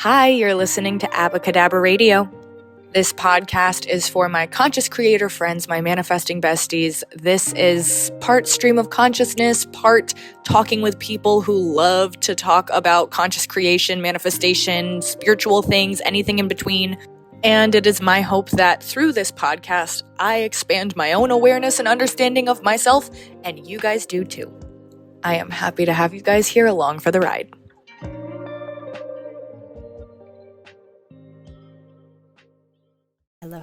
Hi, you're listening to Abbacahdabra Radio. This podcast is for my conscious creator friends, my manifesting besties. This is part stream of consciousness, part talking with people who love to talk about conscious creation, manifestation, spiritual things, anything in between. And it is my hope that through this podcast, I expand my own awareness and understanding of myself, and you guys do too. I am happy to have you guys here along for the ride.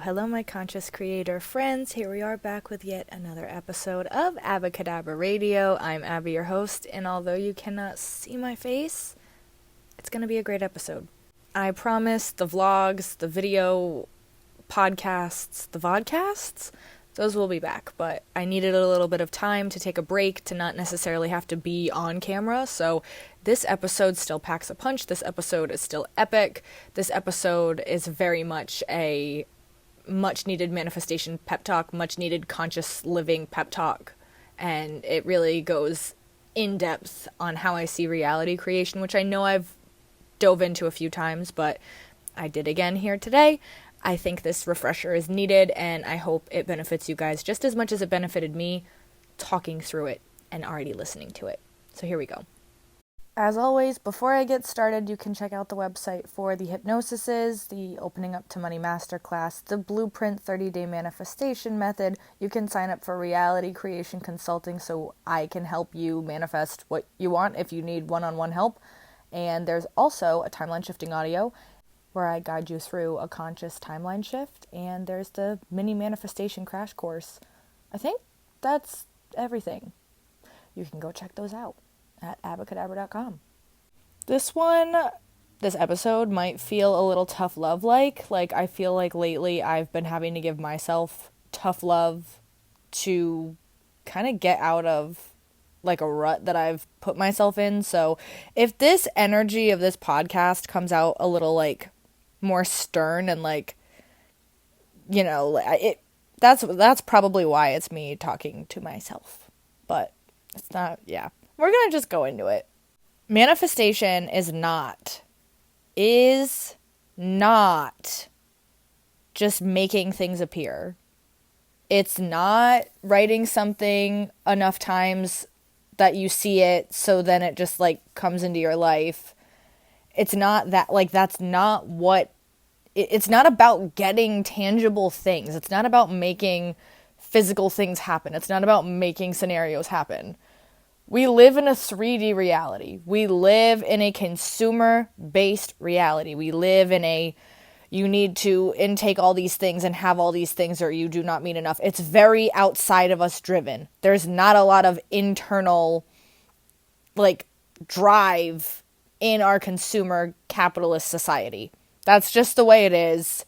Hello, my conscious creator friends. Here we are back with yet another episode of Abbacahdabra Radio. I'm Abby, your host, and although you cannot see my face, it's going to be a great episode. I promise the vlogs, the video podcasts, the vodcasts, those will be back, but I needed a little bit of time to take a break, to not necessarily have to be on camera, so this episode still packs a punch. This episode is still epic. This episode is very much a much-needed manifestation pep talk, much-needed conscious living pep talk, and it really goes in-depth on how I see reality creation, which I know I've dove into a few times, but I did again here today. I think this refresher is needed, and I hope it benefits you guys just as much as it benefited me talking through it and already listening to it. So here we go. As always, before I get started, you can check out the website for the hypnosises, the Opening Up to Money Masterclass, the Blueprint 30-Day Manifestation Method. You can sign up for reality creation consulting so I can help you manifest what you want if you need one-on-one help. And there's also a timeline shifting audio where I guide you through a conscious timeline shift. And there's the mini manifestation crash course. I think that's everything. You can go check those out at abbacahdabrapod.com. This episode might feel a little tough love like I feel like lately I've been having to give myself tough love to kind of get out of like a rut that I've put myself in. So if this energy of this podcast comes out a little like more stern and like, you know, that's probably why it's me talking to myself. But it's not, yeah. We're going to just go into it. Manifestation is not just making things appear. It's not writing something enough times that you see it so then it just like comes into your life. It's not that, like, that's not what, it's not about getting tangible things. It's not about making physical things happen. It's not about making scenarios happen. We live in a 3D reality. We live in a consumer-based reality. We live in a, you need to intake all these things and have all these things or you do not mean enough. It's very outside of us driven. There's not a lot of internal, like, drive in our consumer capitalist society. That's just the way it is.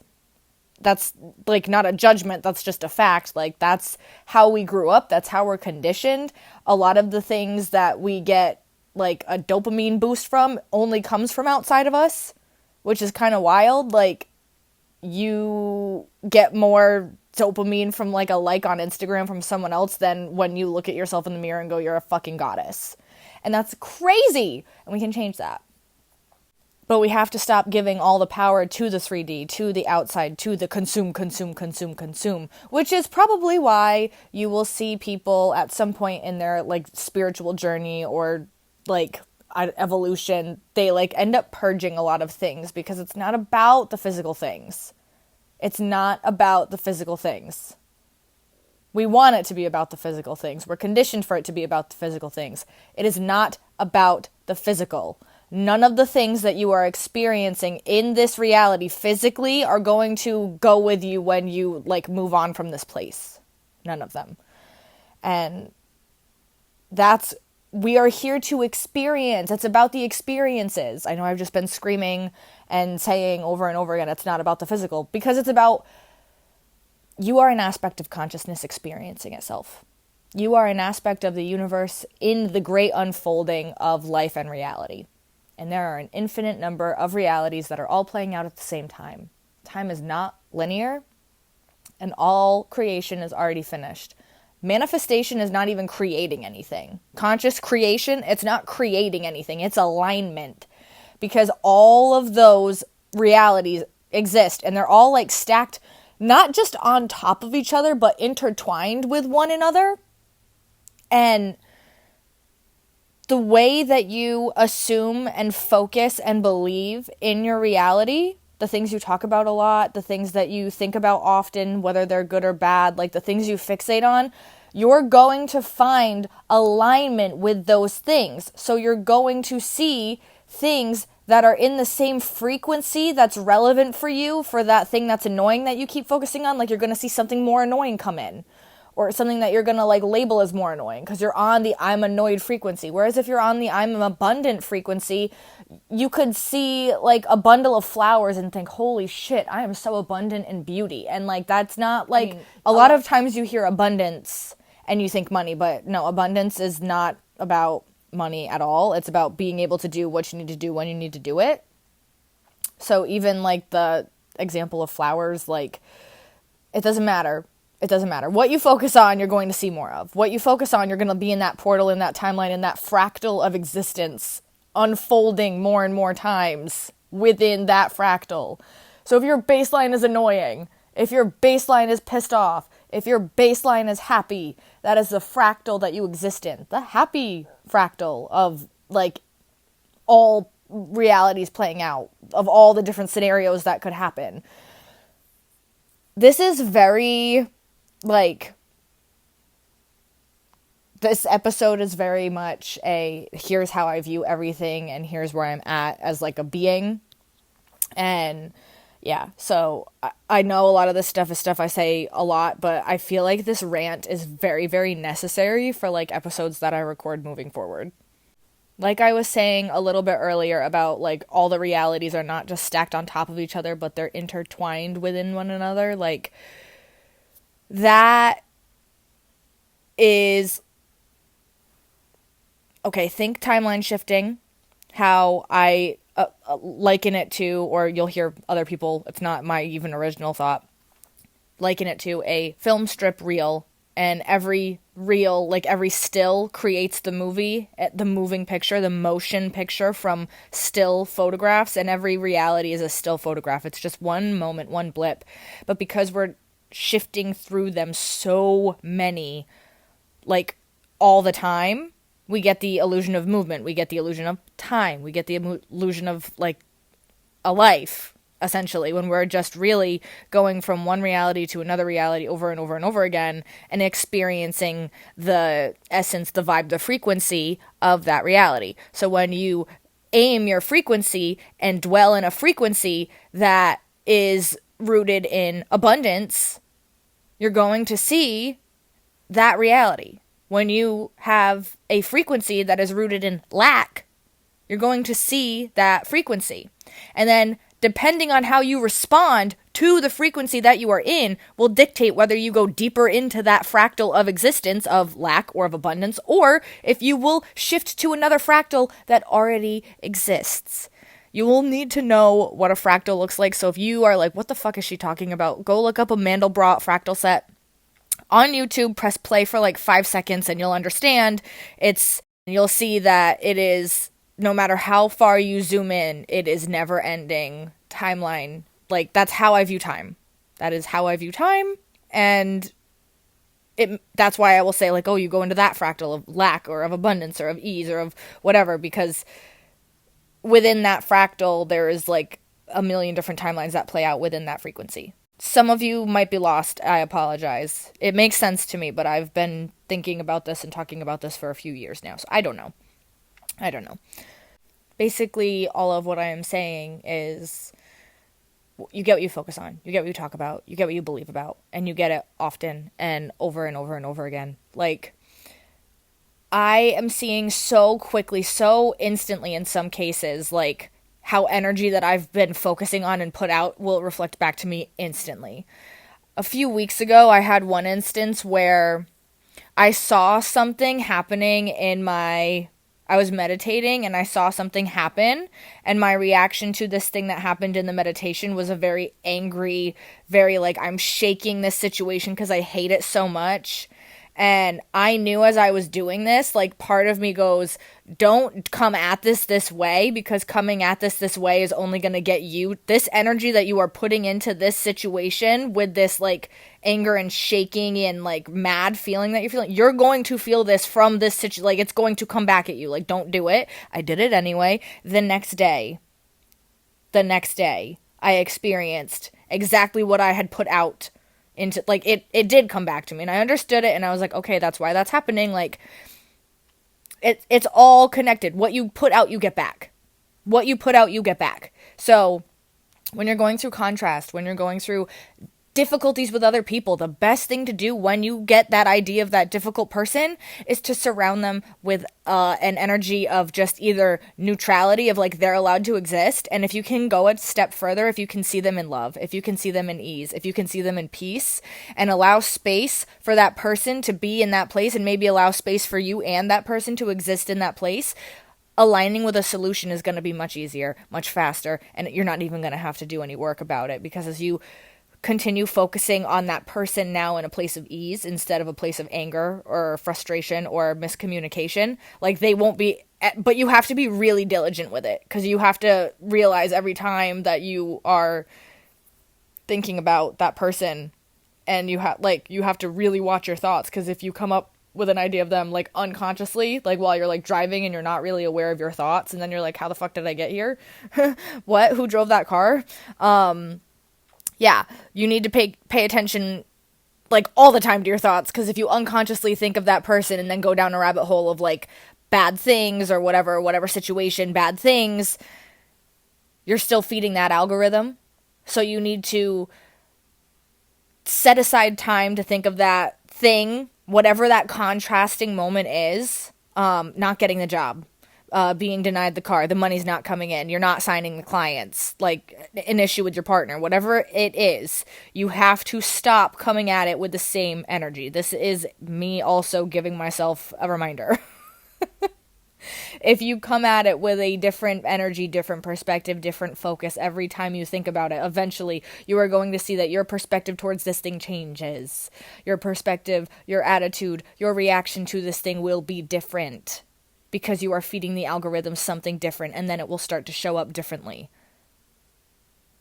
That's, like, not a judgment, that's just a fact. Like, that's how we grew up, that's how we're conditioned. A lot of the things that we get, like, a dopamine boost from only comes from outside of us, which is kind of wild. Like, you get more dopamine from, like, a like on Instagram from someone else than when you look at yourself in the mirror and go, you're a fucking goddess. And that's crazy! And we can change that. But we have to stop giving all the power to the 3D, to the outside, to the consume, which is probably why you will see people at some point in their, like, spiritual journey or, like, evolution, they, like, end up purging a lot of things because it's not about the physical things. It's not about the physical things. We want it to be about the physical things. We're conditioned for it to be about the physical things. It is not about the physical. None of the things that you are experiencing in this reality physically are going to go with you when you, like, move on from this place. None of them. And we are here to experience. It's about the experiences. I know I've just been screaming and saying over and over again, it's not about the physical, because it's about, you are an aspect of consciousness experiencing itself. You are an aspect of the universe in the great unfolding of life and reality. And there are an infinite number of realities that are all playing out at the same time. Time is not linear, and all creation is already finished. Manifestation is not even creating anything. Conscious creation, it's not creating anything. It's alignment. because all of those realities exist, and they're all like stacked, not just on top of each other, but intertwined with one another. And the way that you assume and focus and believe in your reality, the things you talk about a lot, the things that you think about often, whether they're good or bad, like the things you fixate on, you're going to find alignment with those things. So you're going to see things that are in the same frequency that's relevant for you, for that thing that's annoying that you keep focusing on. Like you're going to see something more annoying come in, or something that you're going to like label as more annoying because you're on the I'm annoyed frequency. Whereas if you're on the I'm abundant frequency, you could see like a bundle of flowers and think, holy shit, I am so abundant in beauty. And like, that's not like, a lot of times you hear abundance and you think money, but no, abundance is not about money at all. It's about being able to do what you need to do when you need to do it. So even like the example of flowers, like it doesn't matter. It doesn't matter. What you focus on, you're going to see more of. What you focus on, you're going to be in that portal, in that timeline, in that fractal of existence, unfolding more and more times within that fractal. So if your baseline is annoying, if your baseline is pissed off, if your baseline is happy, that is the fractal that you exist in. The happy fractal of like all realities playing out, of all the different scenarios that could happen. This is very, like, this episode is very much a, here's how I view everything and here's where I'm at as like a being. And yeah, so I know a lot of this stuff is stuff I say a lot, but I feel like this rant is very, very necessary for like episodes that I record moving forward. Like I was saying a little bit earlier about like all the realities are not just stacked on top of each other, but they're intertwined within one another. Like that is, okay, think timeline shifting, how I liken it to, or you'll hear other people, it's not my even original thought, liken it to a film strip reel, and every reel, like every still creates the movie, the moving picture, the motion picture from still photographs, and every reality is a still photograph. It's just one moment, one blip. But because we're shifting through them so many, like all the time, we get the illusion of movement, we get the illusion of time, we get the illusion of like a life, essentially, when we're just really going from one reality to another reality over and over and over again and experiencing the essence, the vibe, the frequency of that reality. So when you aim your frequency and dwell in a frequency that is rooted in abundance, you're going to see that reality. When you have a frequency that is rooted in lack, you're going to see that frequency. And then depending on how you respond to the frequency that you are in will dictate whether you go deeper into that fractal of existence of lack or of abundance, or if you will shift to another fractal that already exists. You will need to know what a fractal looks like. So if you are like, what the fuck is she talking about? Go look up a Mandelbrot fractal set on YouTube, press play for like 5 seconds and you'll understand. You'll see that it is, no matter how far you zoom in, it is never ending timeline. Like that's how I view time. That is how I view time. And that's why I will say like, oh, you go into that fractal of lack or of abundance or of ease or of whatever, because within that fractal, there is like a million different timelines that play out within that frequency. Some of you might be lost. I apologize. It makes sense to me, but I've been thinking about this and talking about this for a few years now, so I don't know. Basically, all of what I am saying is you get what you focus on, you get what you talk about, you get what you believe about, and you get it often and over and over and over again. Like, I am seeing so quickly, so instantly in some cases, like, how energy that I've been focusing on and put out will reflect back to me instantly. A few weeks ago, I had one instance where I saw something happening I was meditating and I saw something happen, and my reaction to this thing that happened in the meditation was a very angry, very like, I'm shaking this situation because I hate it so much. And I knew as I was doing this, like, part of me goes, don't come at this way, because coming at this way is only going to get you this energy that you are putting into this situation with this, like, anger and shaking and, like, mad feeling that you're feeling. You're going to feel this from this situation. Like, it's going to come back at you. Like, don't do it. I did it anyway. The next day, I experienced exactly what I had put out into, like, it did come back to me, and I understood it, and I was like, okay, that's why that's happening. Like, it's all connected. What you put out, you get back. So when you're going through contrast, when you're going through difficulties with other people, the best thing to do when you get that idea of that difficult person is to surround them with an energy of just either neutrality, of like, they're allowed to exist, and if you can go a step further, if you can see them in love, if you can see them in ease, if you can see them in peace, and allow space for that person to be in that place, and maybe allow space for you and that person to exist in that place, aligning with a solution is going to be much easier, much faster, and you're not even going to have to do any work about it, because as you continue focusing on that person now in a place of ease instead of a place of anger or frustration or miscommunication, like, they won't be, but you have to be really diligent with it, because you have to realize every time that you are thinking about that person, and you have to really watch your thoughts, because if you come up with an idea of them, like, unconsciously, like, while you're, like, driving and you're not really aware of your thoughts, and then you're like, how the fuck did I get here? What? Who drove that car? Yeah, you need to pay attention, like, all the time to your thoughts, because if you unconsciously think of that person and then go down a rabbit hole of, like, bad things or whatever situation, bad things, you're still feeding that algorithm. So you need to set aside time to think of that thing, whatever that contrasting moment is, not getting the job, being denied the car, the money's not coming in, you're not signing the clients, like, an issue with your partner, whatever it is, you have to stop coming at it with the same energy. This is me also giving myself a reminder. If you come at it with a different energy, different perspective, different focus every time you think about it, eventually you are going to see that your perspective towards this thing changes. Your perspective, your attitude, your reaction to this thing will be different, because you are feeding the algorithm something different, and then it will start to show up differently.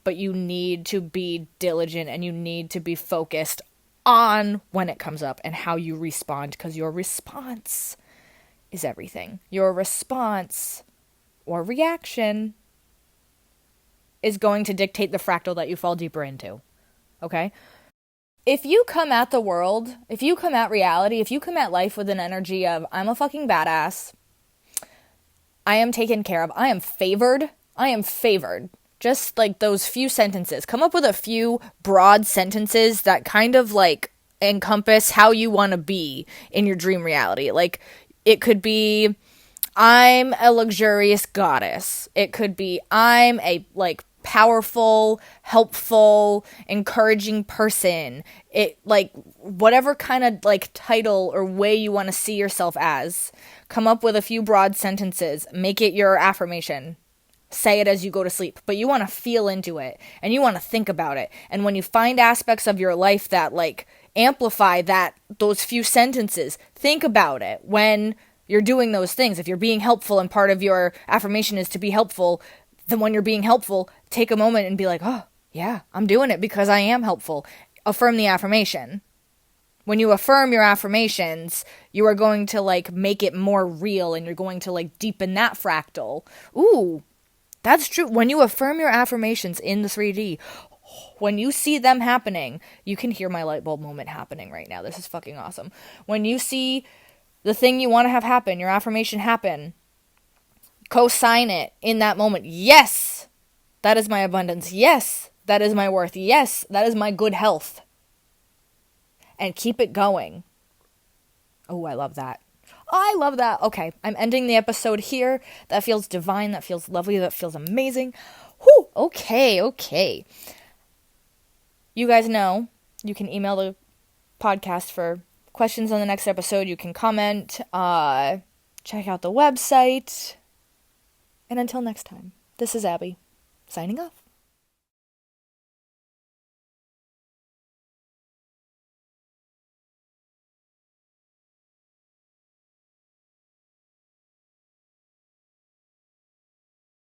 But you need to be diligent, and you need to be focused on when it comes up and how you respond, because your response is everything. Your response or reaction is going to dictate the fractal that you fall deeper into. Okay? If you come at the world, if you come at reality, if you come at life with an energy of, I'm a fucking badass, I am taken care of, I am favored, just like those few sentences. Come up with a few broad sentences that kind of, like, encompass how you want to be in your dream reality. Like, it could be, I'm a luxurious goddess. It could be, I'm a, like, powerful, helpful, encouraging person. It, like, whatever kind of, like, title or way you want to see yourself as. Come up with a few broad sentences. Make it your affirmation. Say it as you go to sleep. But you want to feel into it, and you want to think about it. And when you find aspects of your life that, like, amplify those few sentences, think about it when you're doing those things. If you're being helpful and part of your affirmation is to be helpful, then when you're being helpful, take a moment and be like, oh, yeah, I'm doing it because I am helpful. Affirm the affirmation. When you affirm your affirmations, you are going to, like, make it more real, and you're going to, like, deepen that fractal. Ooh, that's true. When you affirm your affirmations in the 3D, when you see them happening, you can hear my light bulb moment happening right now. This is fucking awesome. When you see the thing you want to have happen, your affirmation happen, co-sign it in that moment. Yes, that is my abundance. Yes, that is my worth. Yes, that is my good health. And keep it going. Oh, I love that. I love that. Okay, I'm ending the episode here. That feels divine. That feels lovely. That feels amazing. Whew, okay. You guys know you can email the podcast for questions on the next episode. You can comment, check out the website. And until next time, this is Abby, signing off.